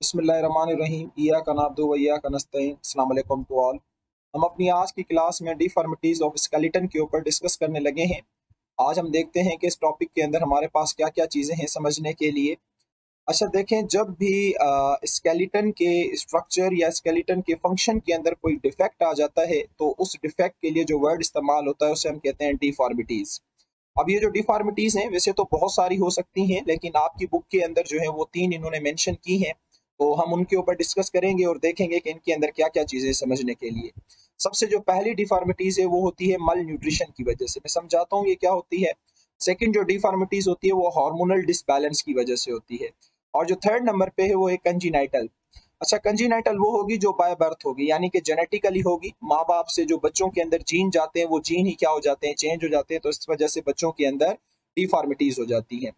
बिस्मिल्लाहिर्रहमानिर्रहीम इय्याका नअब्दु व इय्याका नस्तईन। अस्सलाम वालेकुम टू ऑल। हम अपनी आज की क्लास में डिफॉर्मिटीज़ ऑफ स्केलेटन के ऊपर डिस्कस करने लगे हैं। आज हम देखते हैं कि इस टॉपिक के अंदर हमारे पास क्या क्या चीज़ें हैं समझने के लिए। अच्छा देखें, जब भी स्केलेटन के स्ट्रक्चर या स्केलेटन के फंक्शन के अंदर कोई डिफेक्ट आ जाता है तो उस डिफेक्ट के लिए जो वर्ड इस्तेमाल होता है उसे हम कहते हैं डिफॉर्मिटीज़। अब ये जो डिफॉर्मिटीज़ हैं वैसे तो बहुत सारी हो सकती हैं, लेकिन आपकी बुक के अंदर जो है वो 3 इन्होंने मेंशन की हैं। तो हम उनके ऊपर डिस्कस करेंगे और देखेंगे कि इनके अंदर क्या-क्या चीज़ें समझने के लिए। सबसे जो पहली डिफॉर्मिटीज़ है वो होती है मल न्यूट्रिशन की वजह से। मैं समझाता हूँ ये क्या होती है। सेकंड जो डिफॉर्मिटीज़ होती है वो हार्मोनल डिसबैलेंस की वजह से होती है। और जो थर्ड नंबर पे है वो है कंजीनाइटल। अच्छा, कंजीनाइटल वो होगी जो बाय बर्थ होगी, यानी कि जेनेटिकली होगी। माँ बाप से जो बच्चों के अंदर जीन जाते हैं वो जीन ही क्या हो जाते हैं, चेंज हो जाते हैं, तो इस वजह से बच्चों के अंदर डिफॉर्मिटीज हो जाती हैं।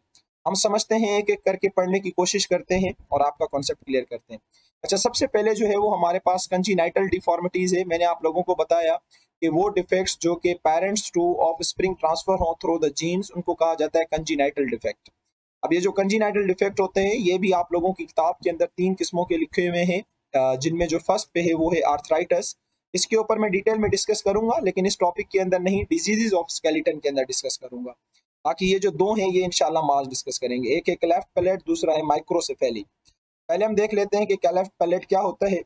हम समझते हैं, एक एक करके पढ़ने की कोशिश करते हैं और आपका कॉन्सेप्ट क्लियर करते हैं। अच्छा, सबसे पहले जो है वो हमारे पास कंजीनाइटल डिफॉर्मिटीज है। मैंने आप लोगों को बताया कि वो डिफेक्ट्स जो कि parents two of spring transfer हो थ्रू द जीन्स, उनको कहा जाता है कंजीनाइटल डिफेक्ट। अब ये जो कंजीनाइटल डिफेक्ट होते हैं ये भी आप लोगों की किताब के अंदर 3 किस्मों के लिखे हुए हैं, जिनमें जो फर्स्ट पे है वो है आर्थराइटिस। इसके ऊपर मैं डिटेल में डिस्कस करूंगा, लेकिन इस टॉपिक के अंदर नहीं, डिजीजेज ऑफ स्केलेटन के अंदर डिस्कस करूंगा। बाकी ये जो दो हैं ये इंशाल्लाह हम आज डिस्कस करेंगे। एक है क्लेफ्ट पैलेट, दूसरा है माइक्रोसेफेली। पहले हम देख लेते हैं कि क्लेफ्ट पैलेट क्या होता है।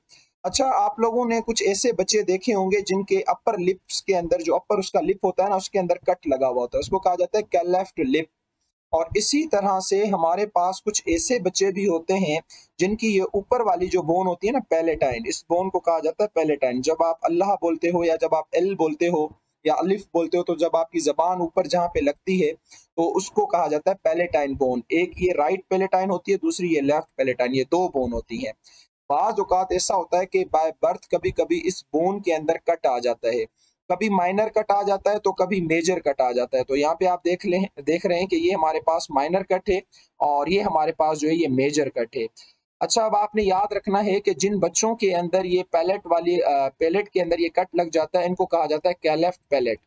अच्छा, आप लोगों ने कुछ ऐसे बच्चे देखे होंगे जिनके अपर लिप्स के अंदर, जो अपर उसका लिप होता है ना, उसके अंदर कट लगा हुआ होता है, उसको कहा जाता है क्लेफ्ट लिप। और इसी तरह से हमारे पास कुछ ऐसे बच्चे भी होते हैं जिनकी ये ऊपर वाली जो बोन होती है ना, पैलेटाइन, इस बोन को कहा जाता है पैलेटाइन। जब आप अल्लाह बोलते हो या जब आप एल बोलते हो या अलिफ बोलते हो, तो जब आपकी जबान ऊपर जहाँ पे लगती है तो उसको कहा जाता है पैलेटाइन बोन। एक ये राइट पैलेटाइन होती है, दूसरी ये लेफ्ट पैलेटाइन, ये दो बोन होती हैं। बाज औकात ऐसा होता है कि बाय बर्थ कभी कभी इस बोन के अंदर कट आ जाता है, कभी माइनर कट आ जाता है तो कभी मेजर कट आ जाता है। तो यहाँ पे आप देख रहे हैं कि ये हमारे पास माइनर कट है और ये हमारे पास जो है ये मेजर कट है। अच्छा, अब आपने याद रखना है कि जिन बच्चों के अंदर ये पैलेट के अंदर ये कट लग जाता है, इनको कहा जाता है क्लेफ्ट पैलेट।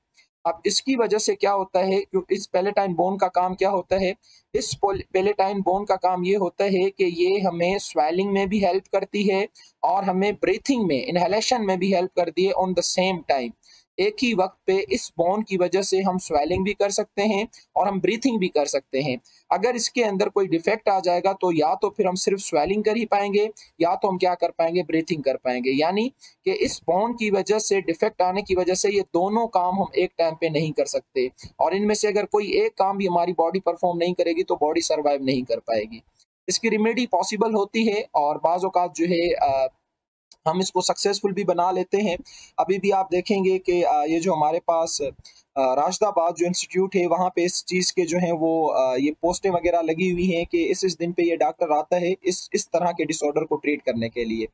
अब इसकी वजह से क्या होता है, क्योंकि इस पैलेटाइन बोन का काम क्या होता है, इस पैलेटाइन बोन का काम ये होता है कि ये हमें स्वेलिंग में भी हेल्प करती है और हमें ब्रीथिंग में, इनहेलेशन में भी हेल्प करती है ऑन द सेम टाइम। एक ही वक्त पे इस बोन की वजह से हम स्वेलिंग भी कर सकते हैं और हम ब्रीथिंग भी कर सकते हैं। अगर इसके अंदर कोई डिफेक्ट आ जाएगा तो या तो फिर हम सिर्फ स्वेलिंग कर ही पाएंगे या तो हम क्या कर पाएंगे, ब्रीथिंग कर पाएंगे। यानी कि इस बोन की वजह से, डिफेक्ट आने की वजह से, ये दोनों काम हम एक टाइम पे नहीं कर सकते और इनमें से अगर कोई एक काम भी हमारी बॉडी परफॉर्म नहीं करेगी तो बॉडी सर्वाइव नहीं कर पाएगी। इसकी रिमेडी पॉसिबल होती है और बाज़ औक़ात जो है हम इसको सक्सेसफुल भी बना लेते हैं। अभी भी आप देखेंगे कि ये जो हमारे पास राशिदाबाद जो इंस्टीट्यूट है वहाँ पे इस चीज़ के जो हैं वो ये पोस्टें वगैरह लगी हुई हैं कि इस दिन पे ये डॉक्टर आता है इस तरह के डिसऑर्डर को ट्रीट करने के लिए।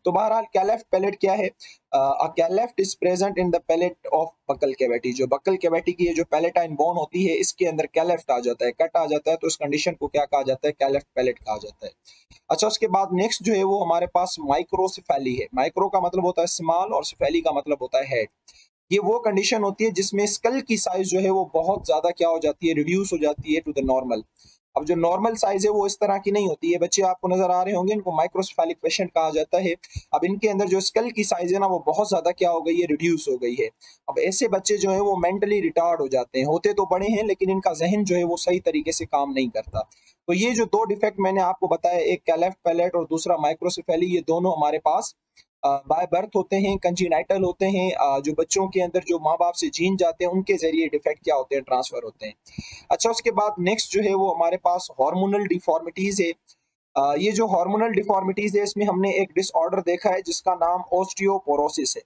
तो बहरहाल क्लेफ्ट पैलेट क्या है? Cleft is present in the palate of buccal cavity. जो बक्कल कैविटी की ये जो पैलेटाइन बोन होती है इसके अंदर क्लेफ्ट आ जाता है, कट आ जाता है, तो इस कंडीशन को क्या कहा जाता है, क्लेफ्ट पैलेट कहा जाता है। अच्छा, उसके बाद नेक्स्ट जो है वो हमारे पास माइक्रोसेफेली है। माइक्रो का मतलब होता है स्मॉल और सेफेली का मतलब होता है हेड। ये वो कंडीशन होती है जिसमें स्कल की साइज जो है वो बहुत ज्यादा क्या हो जाती है, रिड्यूस हो जाती है टू द नॉर्मल। अब जो नॉर्मल साइज है वो इस तरह की नहीं होती है। बच्चे आपको नजर आ रहे होंगे, इनको माइक्रोसेफेलिक पेशेंट कहा जाता है। अब इनके अंदर जो स्कल की साइज है ना वो बहुत ज्यादा क्या हो गई है, रिड्यूस हो गई है। अब ऐसे बच्चे जो है वो मेंटली रिटार्ड हो जाते हैं, होते तो बड़े हैं लेकिन इनका जहन जो है वो सही तरीके से काम नहीं करता। तो ये जो दो डिफेक्ट मैंने आपको बताया, एक क्लेफ्ट पैलेट और दूसरा माइक्रोसेफेली, ये दोनों हमारे पास बाय बर्थ होते हैं, कंजीनाइटल होते हैं। जो बच्चों के अंदर जो माँ बाप से जीन जाते हैं उनके जरिए डिफेक्ट क्या होते हैं, ट्रांसफर होते हैं। अच्छा, उसके बाद नेक्स्ट जो है वो हमारे पास हार्मोनल डिफॉर्मिटीज है। ये जो हार्मोनल डिफॉर्मिटीज है इसमें हमने एक डिसऑर्डर देखा है जिसका नाम ऑस्टियोपोरोसिस है।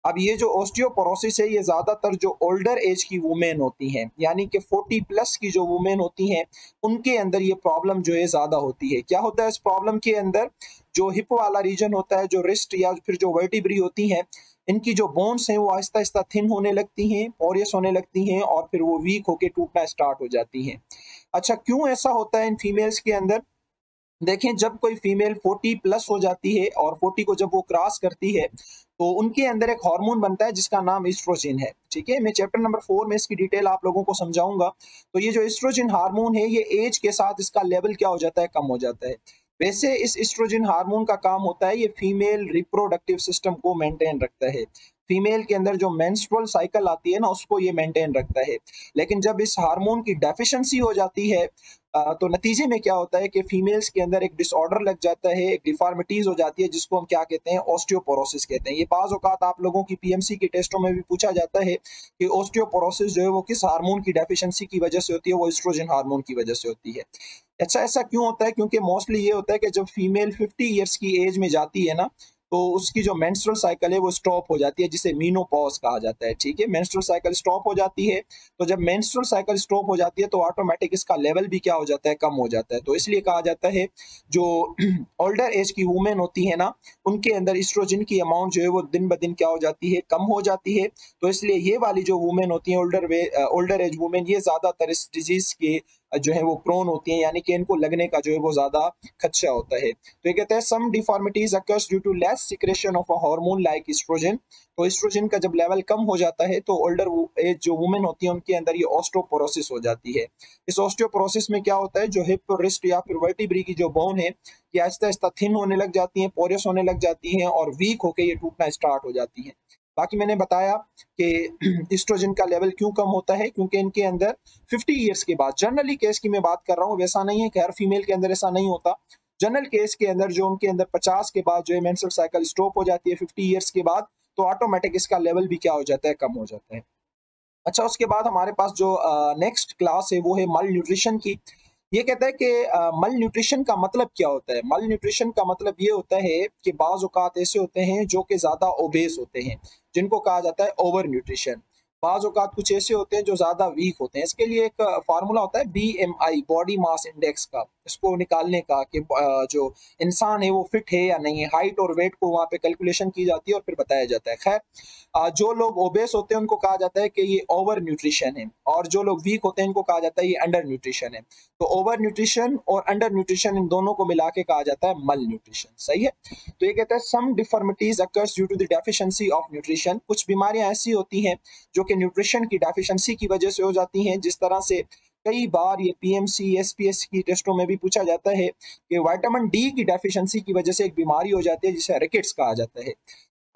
अब ये जो ऑस्टियोपोरोसिस है ये ज्यादातर जो ओल्डर एज की वुमेन होती हैं, यानी कि 40 प्लस की जो वुमेन होती हैं उनके अंदर ये प्रॉब्लम जो है ज्यादा होती है। क्या होता है इस प्रॉब्लम के अंदर, जो हिप वाला रीजन होता है, जो रिस्ट या फिर जो वर्टिब्री होती हैं, इनकी जो बोन्स हैं वो आहिस्ता आहिस्ता थिन होने लगती हैं, पोरियस होने लगती हैं और फिर वो वीक होके टूटना स्टार्ट हो जाती हैं। अच्छा, क्यों ऐसा होता है इन फीमेल्स के अंदर? देखें, जब कोई फीमेल 40 प्लस हो जाती है और 40 को जब वो क्रॉस करती है तो उनके अंदर एक हार्मोन बनता है जिसका नाम एस्ट्रोजन है। ठीक है, मैं चैप्टर नंबर 4 में इसकी डिटेल आप लोगों को समझाऊंगा। तो ये जो एस्ट्रोजन हार्मोन है ये एज के साथ इसका लेवल क्या हो जाता है, कम हो जाता है। वैसे इस एस्ट्रोजन हार्मोन का काम होता है ये फीमेल रिप्रोडक्टिव सिस्टम को मेंटेन रखता है। फीमेल के अंदर जो मेंस्ट्रुअल साइकिल आती है ना उसको ये मेंटेन रखता है। लेकिन जब इस हार्मोन की डेफिशिएंसी हो जाती है तो नतीजे में क्या होता है कि फीमेल्स के अंदर एक डिसऑर्डर लग जाता है, एक डिफॉर्मिटीज हो जाती है जिसको हम क्या कहते हैं, ऑस्टियोपोरोसिस कहते हैं। ये बाज़ औक़ात आप लोगों की पीएमसी के टेस्टों में भी पूछा जाता है कि ऑस्टियोपोरोसिस जो है वो किस हार्मोन की डेफिशिएंसी की वजह से होती है, वो एस्ट्रोजन हार्मोन की वजह से होती है। अच्छा, ऐसा क्यों होता है? क्योंकि मोस्टली ये होता है कि जब फीमेल 50 ईयर्स की एज में जाती है ना, तो उसकी जो मेंस्ट्रुअल साइकिल है वो स्टॉप हो जाती है, जिसे मेनोपॉज कहा जाता है। ठीक है, मेंस्ट्रुअल साइकिल स्टॉप हो जाती है। तो जब मेंस्ट्रुअल साइकिल स्टॉप हो जाती है तो ऑटोमेटिक इसका लेवल भी क्या हो जाता है, कम हो जाता है। तो इसलिए कहा जाता है जो ओल्डर एज की वुमेन होती है ना, उनके अंदर एस्ट्रोजन की अमाउंट जो है वो दिन ब दिन क्या हो जाती है, कम हो जाती है। तो इसलिए ये वाली जो वुमेन होती है, ओल्डर एज वुमेन, ये ज्यादातर इस डिजीज के जो है वो प्रोन होती हैं, यानी कि इनको लगने का जो है वो ज्यादा खदशा होता है। तो ये कहते हैं some deformities occurs due to less secretion of a hormone like oestrogen. तो एस्ट्रोजन का जब लेवल कम हो जाता है तो ओल्डर एज जो वुमेन होती है उनके अंदर ये ऑस्टियोपोरोसिस हो जाती है। इस ऑस्टियोपोरोसिस में क्या होता है, जो हिप, रिस्ट या फिर वर्टिब्री की जो बोन है ये आहिस्ता आहिस्ता थिन होने लग जाती हैं, पोरियस होने लग जाती हैं और वीक होकर ये टूटना स्टार्ट हो जाती हैं। बाकी मैंने बताया कि एस्ट्रोजन का लेवल क्यों कम होता है, क्योंकि इनके अंदर 50 ईयर्स के बाद, जनरली केस की मैं बात कर रहा हूँ, वैसा नहीं है कि हर फीमेल के अंदर ऐसा नहीं होता। जनरल केस के अंदर जो उनके अंदर 50 के बाद जो है मेंस्ट्रुअल साइकिल स्टॉप हो जाती है 50 ईयर्स के बाद, तो ऑटोमेटिक इसका लेवल भी क्या हो जाता है, कम हो जाता है। अच्छा, उसके बाद हमारे पास जो नेक्स्ट क्लास है वो है मल न्यूट्रिशन की। ये कहता है कि मल न्यूट्रिशन का मतलब क्या होता है। मल न्यूट्रिशन का मतलब ये होता है कि बाज़ औक़ात ऐसे होते हैं जो कि ज़्यादा ओबेस होते हैं, जिनको कहा जाता है ओवर न्यूट्रिशन। बाज़ औक़ात कुछ ऐसे होते हैं जो ज़्यादा वीक होते हैं। इसके लिए एक फार्मूला होता है बीएमआई, बॉडी मास इंडेक्स का, इसको निकालने का कि जो इंसान है वो फिट है या नहीं है। हाइट और वेट को वहाँ पे कैलकुलेशन की जाती है और फिर बताया जाता है। खैर, जो लोग ओबेस होते हैं उनको कहा जाता है कि ये ओवर न्यूट्रिशन है, और जो लोग वीक होते हैं इनको कहा जाता है ये अंडर न्यूट्रिशन है। तो ओवर न्यूट्रिशन और अंडर न्यूट्रिशन, इन दोनों को मिला के कहा जाता है मल न्यूट्रिशन। सही है। तो ये कहता है some deformities occurs due to the deficiency of nutrition. कुछ बीमारियां ऐसी होती हैं जो कि न्यूट्रिशन की डेफिशिएंसी की वजह से हो जाती हैं, जिस तरह से कई बार ये पीएमसी, एसपीएस की टेस्टों में भी पूछा जाता है कि विटामिन डी की डेफिशिएंसी की वजह से एक बीमारी हो जाती है जिसे रिकेट्स कहा जाता है।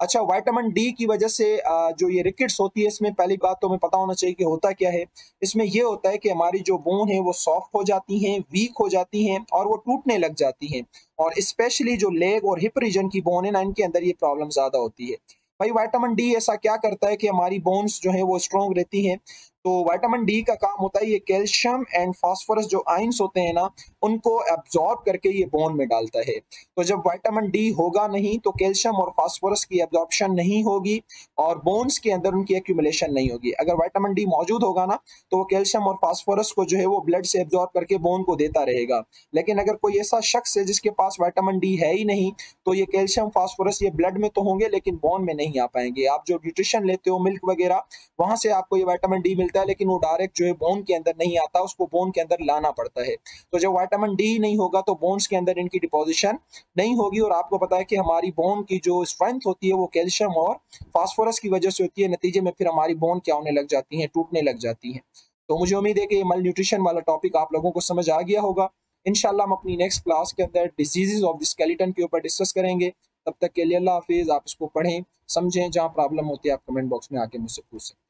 अच्छा, विटामिन डी की वजह से जो ये रिकेट्स होती है, इसमें पहली बात तो हमें पता होना चाहिए कि होता क्या है। इसमें ये होता है कि हमारी जो बोन है वो सॉफ्ट हो जाती हैं, वीक हो जाती हैं और वो टूटने लग जाती हैं। और स्पेशली जो लेग और हिप रीजन की बोन है ना, इनके अंदर ये प्रॉब्लम ज्यादा होती है। भाई, विटामिन डी ऐसा क्या करता है कि हमारी बोन्स जो है वो स्ट्रॉन्ग रहती हैं। तो विटामिन डी का काम होता है ये कैल्शियम एंड फास्फोरस जो आयंस होते हैं ना, उनको एब्जॉर्ब करके ये बोन में डालता है। तो जब विटामिन डी होगा नहीं तो कैल्शियम और फास्फोरस की एब्जॉर्प्शन नहीं होगी और बोन्स के अंदर उनकी एक्यूमुलेशन नहीं होगी। अगर विटामिन डी मौजूद होगा ना तो वो कैल्शियम और फास्फोरस को जो है वो ब्लड से एब्जॉर्ब करके बोन को देता रहेगा। लेकिन अगर कोई ऐसा शख्स है जिसके पास विटामिन डी है ही नहीं, तो ये कैल्शियम, फास्फोरस ये ब्लड में तो होंगे लेकिन बोन में नहीं आ पाएंगे। आप जो न्यूट्रिशन लेते हो, मिल्क वगैरह, वहां से आपको ये विटामिन डी मिलता है, लेकिन वो डायरेक्ट जो है बोन के अंदर नहीं आता, उसको बोन के अंदर लाना पड़ता है। तो जब विटामिन डी नहीं होगा तो बोन्स के अंदर इनकी डिपोजिशन नहीं होगी। और आपको पता है कि हमारी बोन की जो स्ट्रेंथ होती है वो कैल्शियम और फास्फोरस की वजह से होती है। नतीजे में फिर हमारी बोन क्या होने लग जाती है, टूटने लग जाती है। तो मुझे उम्मीद है कि ये मल न्यूट्रिशन वाला टॉपिक आप लोगों को समझ आ गया होगा। इंशाल्लाह हम अपनी नेक्स्ट क्लास के अंदर डिजीजेज ऑफ द स्केलेटन के ऊपर डिस्कस करेंगे। तब तक के लिए अल्लाह हाफिज। आप इसको पढ़ें, समझें, जहाँ प्रॉब्लम होती है आप कमेंट बॉक्स में आके मुझसे पूछ सकते हैं।